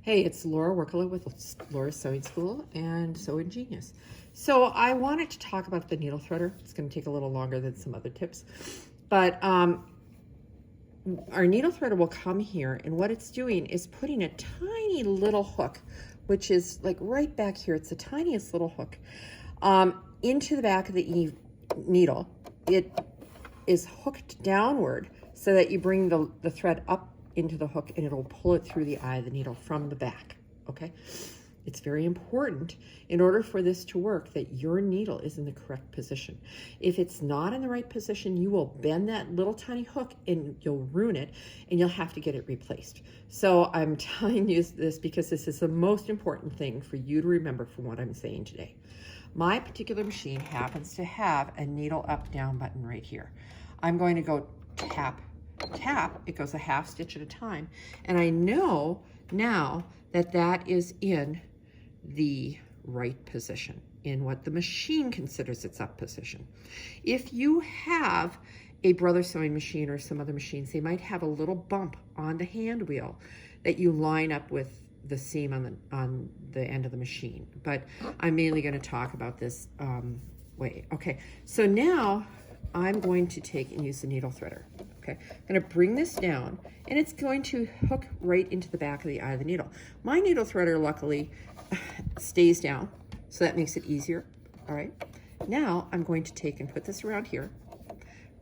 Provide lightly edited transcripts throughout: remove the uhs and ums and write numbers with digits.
Hey, it's Laura Workala with Laura's Sewing School and Sewing Genius. So I wanted to talk about the needle threader. It's going to take a little longer than some other tips, but our needle threader will come here, and what it's doing is putting a tiny little hook, which is like right back here. It's the tiniest little hook into the back of the needle. It is hooked downward so that you bring the thread up into the hook and it'll pull it through the eye of the needle from the back, okay? It's very important in order for this to work that your needle is in the correct position. If it's not in the right position, you will bend that little tiny hook and you'll ruin it and you'll have to get it replaced. So I'm telling you this because this is the most important thing for you to remember from what I'm saying today. My particular machine happens to have a needle up down button right here. I'm going to go tap, tap, it goes a half stitch at a time. And I know now that that is in the right position, in what the machine considers its up position. If you have a brother sewing machine or some other machines, they might have a little bump on the hand wheel that you line up with the seam on the end of the machine. But I'm mainly going to talk about this way. Okay, so now I'm going to take and use the needle threader. Okay, I'm going to bring this down and it's going to hook right into the back of the eye of the needle. My needle threader luckily stays down, so that makes it easier. All right, now I'm going to take and put this around here,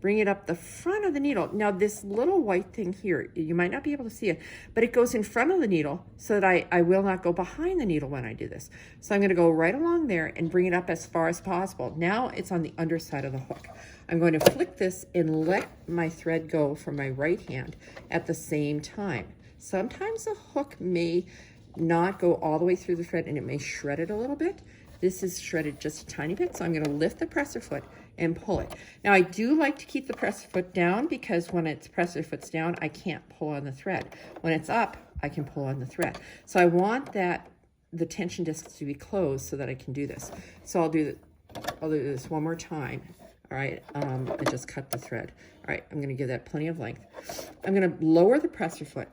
bring it up the front of the needle. Now this little white thing here, you might not be able to see it, but it goes in front of the needle so that I will not go behind the needle when I do this. So I'm going to go right along there and bring it up as far as possible. Now it's on the underside of the hook. I'm going to flick this and let my thread go from my right hand at the same time. Sometimes the hook may not go all the way through the thread and it may shred it a little bit. This is shredded just a tiny bit, so I'm going to lift the presser foot and pull it. Now I do like to keep the presser foot down because when it's presser foot's down, I can't pull on the thread. When it's up, I can pull on the thread. So I want the tension discs to be closed so that I can do this. So I'll do this one more time. All right, I just cut the thread. All right, I'm going to give that plenty of length. I'm going to lower the presser foot.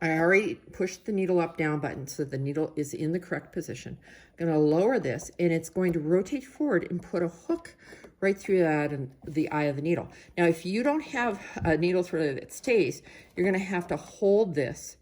I already pushed the needle up down button so the needle is in the correct position. I'm going to lower this and it's going to rotate forward and put a hook right through that and the eye of the needle. Now, if you don't have a needle threader that stays, you're going to have to hold this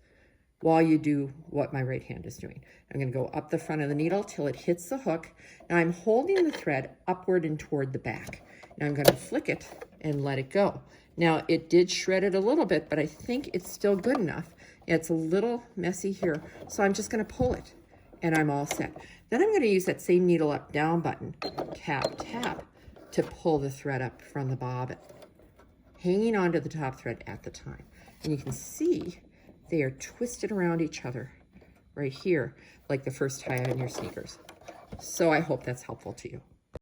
while you do what my right hand is doing. I'm going to go up the front of the needle till it hits the hook. Now I'm holding the thread upward and toward the back. Now I'm going to flick it and let it go. Now it did shred it a little bit, but I think it's still good enough. It's a little messy here, so I'm just going to pull it and I'm all set. Then I'm going to use that same needle up down button, tap, tap, to pull the thread up from the bobbin, hanging onto the top thread at the time. And you can see they are twisted around each other right here, like the first tie on your sneakers. So I hope that's helpful to you.